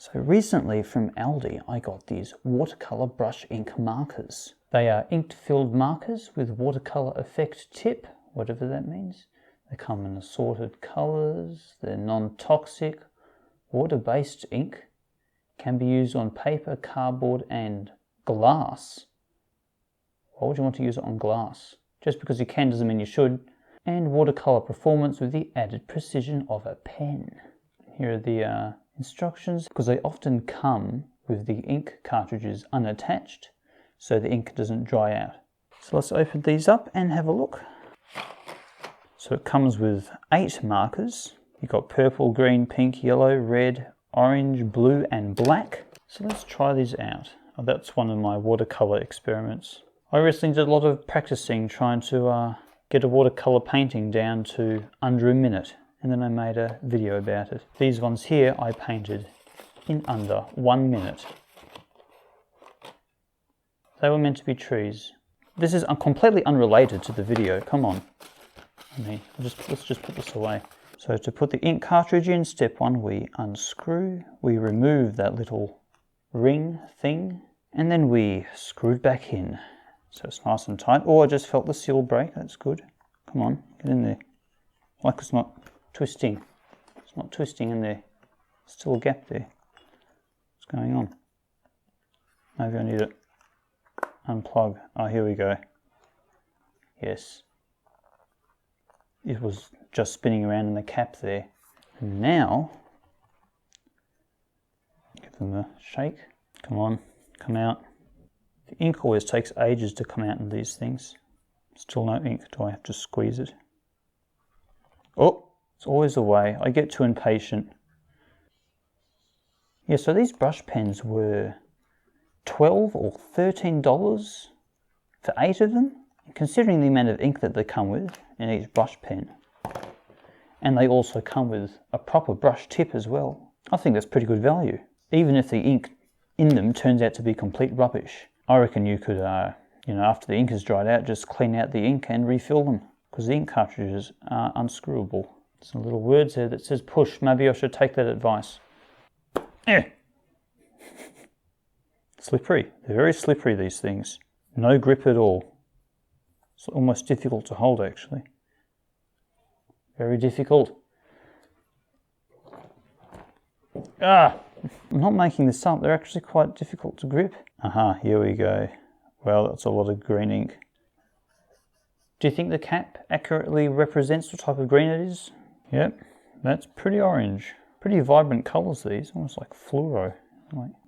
So recently from Aldi I got these watercolour brush ink markers. They are inked filled markers with watercolour effect tip, whatever that means. They come in assorted colours, they're non-toxic, water-based ink, can be used on paper, cardboard and glass. Why would you want to use it on glass? Just because you can doesn't mean you should. And watercolour performance with the added precision of a pen. Here are the instructions, because they often come with the ink cartridges unattached, so the ink doesn't dry out. So let's open these up and have a look. So it comes with 8 markers. You've got purple, green, pink, yellow, red, orange, blue and black. So let's try these out. Oh, that's one of my watercolour experiments. I recently did a lot of practicing trying to get a watercolour painting down to under a minute, and then I made a video about it. These ones here I painted in under 1 minute. They were meant to be trees. This is completely unrelated to the video, come on. I mean, let's just put this away. So to put the ink cartridge in, step 1, we unscrew, we remove that little ring thing, and then we screw it back in. So it's nice and tight. Oh, I just felt the seal break, that's good. Come on, get in there. Like it's not twisting. It's not twisting in there. Still a gap there. What's going on? Maybe I need it. Unplug. Oh, here we go. Yes. It was just spinning around in the cap there. And now, give them a shake. Come on, come out. The ink always takes ages to come out in these things. Still no ink. Do I have to squeeze it? Oh, it's always the way. I get too impatient. Yeah, so these brush pens were $12 or $13 for 8 of them. Considering the amount of ink that they come with in each brush pen. And they also come with a proper brush tip as well. I think that's pretty good value. Even if the ink in them turns out to be complete rubbish. I reckon you could, after the ink is dried out, just clean out the ink and refill them. Because the ink cartridges are unscrewable. Some little words there that says push. Maybe I should take that advice. Slippery. They're very slippery, these things. No grip at all. It's almost difficult to hold, actually. Very difficult. I'm not making this up. They're actually quite difficult to grip. Aha, here we go. Well, that's a lot of green ink. Do you think the cap accurately represents what type of green it is? Yep, that's pretty orange. Pretty vibrant colours, these. Almost like fluoro.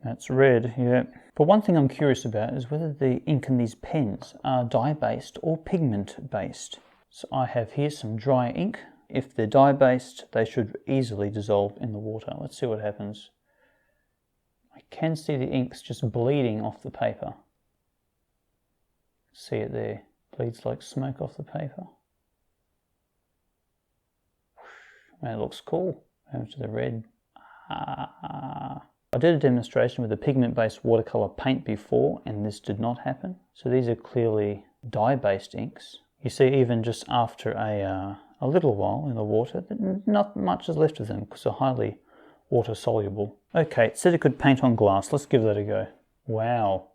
That's red, yeah. But one thing I'm curious about is whether the ink in these pens are dye-based or pigment-based. So I have here some dry ink. If they're dye-based, they should easily dissolve in the water. Let's see what happens. I can see the inks just bleeding off the paper. See it there. Bleeds like smoke off the paper. Man, it looks cool. Over to the red. I did a demonstration with a pigment-based watercolour paint before, and this did not happen. So these are clearly dye-based inks. You see, even just after a little while in the water, not much is left of them because they're highly water-soluble. Okay, it said it could paint on glass. Let's give that a go. Wow.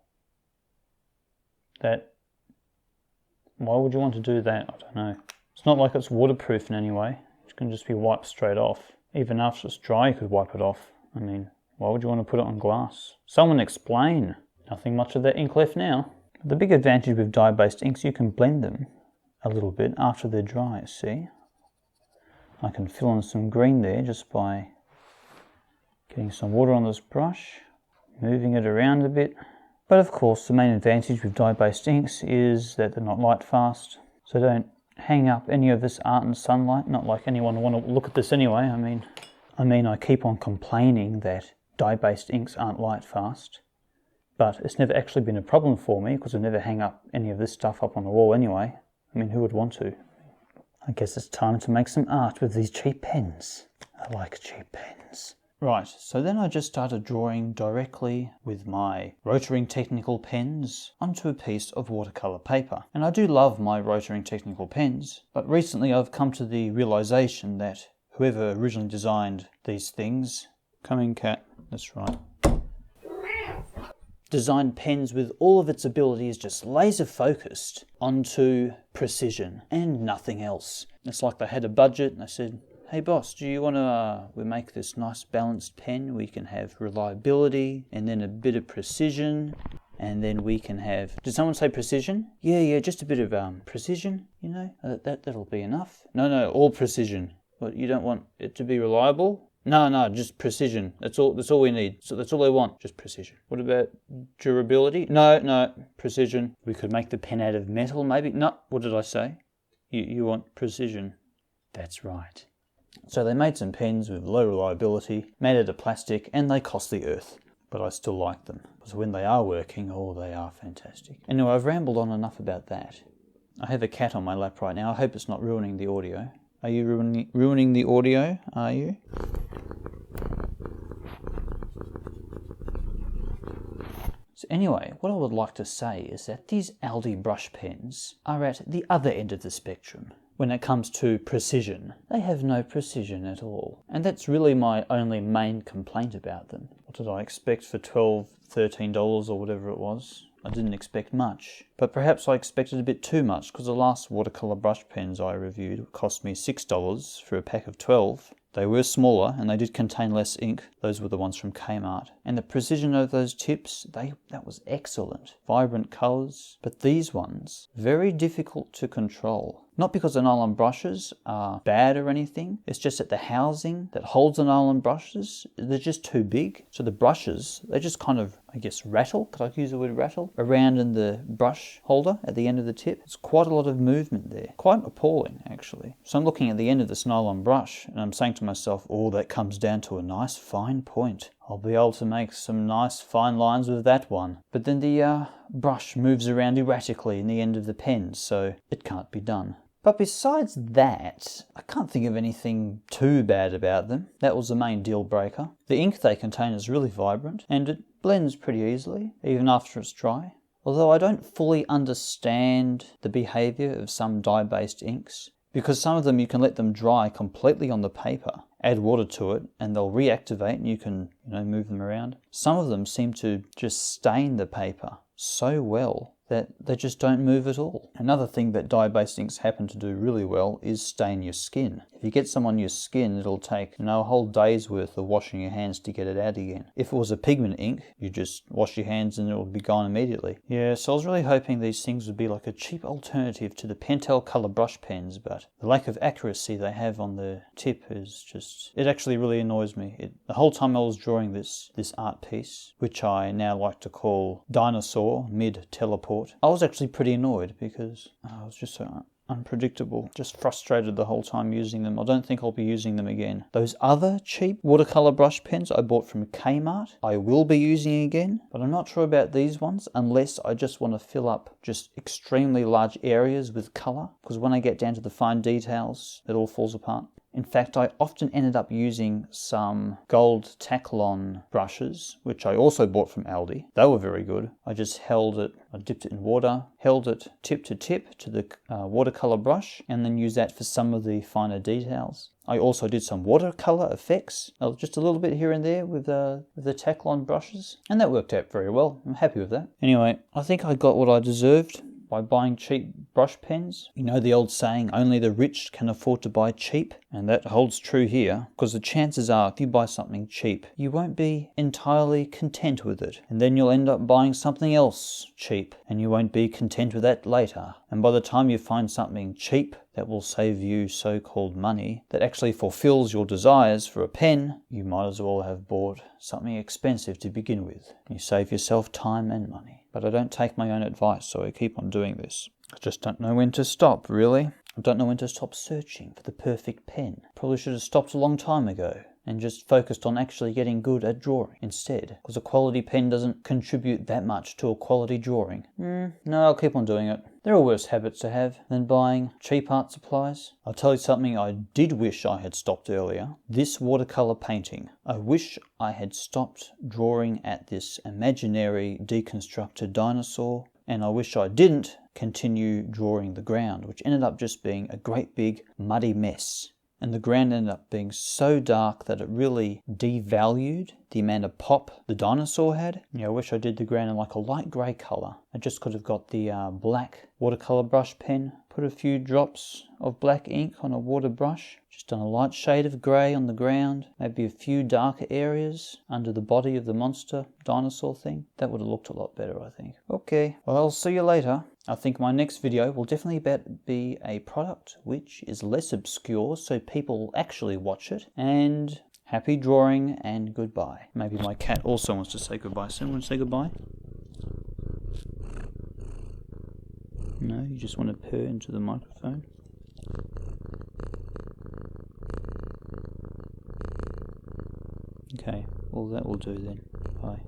Why would you want to do that? I don't know. It's not like it's waterproof in any way. It can just be wiped straight off. Even after it's dry, you could wipe it off. I mean, why would you want to put it on glass? Someone explain. Nothing much of that ink left now. The big advantage with dye-based inks, you can blend them a little bit after they're dry, see? I can fill in some green there just by getting some water on this brush, moving it around a bit. But of course, the main advantage with dye-based inks is that they're not light fast, so don't hang up any of this art in sunlight. Not like anyone will want to look at this anyway. I mean, I keep on complaining that dye-based inks aren't light fast, but it's never actually been a problem for me because I never hang up any of this stuff up on the wall anyway. I mean, who would want to? I guess it's time to make some art with these cheap pens. I like cheap pens. Right, so then I just started drawing directly with my Rotring Technical pens onto a piece of watercolour paper. And I do love my Rotring Technical pens, but recently I've come to the realisation that whoever originally designed these things Come in, cat. That's right. Designed pens with all of its abilities just laser focused onto precision and nothing else. It's like they had a budget and they said, hey boss, do you want to we make this nice balanced pen? We can have reliability and then a bit of precision, and then we can have, did someone say precision? Yeah, just a bit of precision, you know, that'll be enough. No, all precision. What, you don't want it to be reliable? No, just precision. That's all we need. So that's all they want, just precision. What about durability? No, precision. We could make the pen out of metal maybe. No, what did I say? You want precision. That's right. So they made some pens with low reliability, made out of plastic, and they cost the earth. But I still like them, because when they are working, they are fantastic. Anyway, I've rambled on enough about that. I have a cat on my lap right now. I hope it's not ruining the audio. Are you ruining the audio? Are you? So anyway, what I would like to say is that these Aldi brush pens are at the other end of the spectrum. When it comes to precision, they have no precision at all. And that's really my only main complaint about them. What did I expect for $12, $13 or whatever it was? I didn't expect much. But perhaps I expected a bit too much, because the last watercolour brush pens I reviewed cost me $6 for a pack of 12. They were smaller and they did contain less ink. Those were the ones from Kmart. And the precision of those tips, that was excellent. Vibrant colours. But these ones, very difficult to control. Not because the nylon brushes are bad or anything. It's just that the housing that holds the nylon brushes, they're just too big. So the brushes, they just kind of, I guess, rattle. Could I use the word rattle? Around in the brush holder at the end of the tip. It's quite a lot of movement there. Quite appalling, actually. So I'm looking at the end of this nylon brush and I'm saying to myself, that comes down to a nice fine point. I'll be able to make some nice fine lines with that one. But then the brush moves around erratically in the end of the pen, so it can't be done. But besides that, I can't think of anything too bad about them. That was the main deal breaker. The ink they contain is really vibrant, and it blends pretty easily, even after it's dry. Although I don't fully understand the behaviour of some dye-based inks, because some of them you can let them dry completely on the paper, add water to it, and they'll reactivate and you can, move them around. Some of them seem to just stain the paper so well that they just don't move at all. Another thing that dye-based inks happen to do really well is stain your skin. If you get some on your skin, it'll take, a whole day's worth of washing your hands to get it out again. If it was a pigment ink, you just wash your hands and it would be gone immediately. Yeah, so I was really hoping these things would be like a cheap alternative to the Pentel colour brush pens, but the lack of accuracy they have on the tip is just, it actually really annoys me. The whole time I was drawing this art piece, which I now like to call Dinosaur Mid-Teleport, I was actually pretty annoyed because I was just so unpredictable. Just frustrated the whole time using them. I don't think I'll be using them again. Those other cheap watercolour brush pens I bought from Kmart, I will be using again, but I'm not sure about these ones unless I just want to fill up just extremely large areas with colour, because when I get down to the fine details, it all falls apart. In fact, I often ended up using some gold Taklon brushes, which I also bought from Aldi. They were very good. I just I dipped it in water, held it tip to the watercolor brush, and then used that for some of the finer details. I also did some watercolor effects, just a little bit here and there with the Taklon brushes, and that worked out very well. I'm happy with that. Anyway, I think I got what I deserved by buying cheap brush pens. You know the old saying, only the rich can afford to buy cheap, and that holds true here, because the chances are if you buy something cheap, you won't be entirely content with it, and then you'll end up buying something else cheap, and you won't be content with that later. And by the time you find something cheap that will save you so-called money, that actually fulfills your desires for a pen, you might as well have bought something expensive to begin with. You save yourself time and money. But I don't take my own advice, so I keep on doing this. I just don't know when to stop, really. I don't know when to stop searching for the perfect pen. Probably should have stopped a long time ago and just focused on actually getting good at drawing instead, because a quality pen doesn't contribute that much to a quality drawing. No, I'll keep on doing it. There are worse habits to have than buying cheap art supplies. I'll tell you something I did wish I had stopped earlier. This watercolor painting. I wish I had stopped drawing at this imaginary deconstructed dinosaur, and I wish I didn't continue drawing the ground, which ended up just being a great big muddy mess. and the ground ended up being so dark that it really devalued the amount of pop the dinosaur had. Yeah, I wish I did the ground in like a light grey colour. I just could have got the black watercolour brush pen, put a few drops of black ink on a water brush, just done a light shade of grey on the ground, maybe a few darker areas under the body of the monster dinosaur thing. That would have looked a lot better, I think. Okay, well, I'll see you later. I think my next video will definitely be a product which is less obscure, so people actually watch it. And happy drawing and goodbye. Maybe my cat also wants to say goodbye. Someone say goodbye? No, you just want to purr into the microphone. Okay, well that will do then. Bye.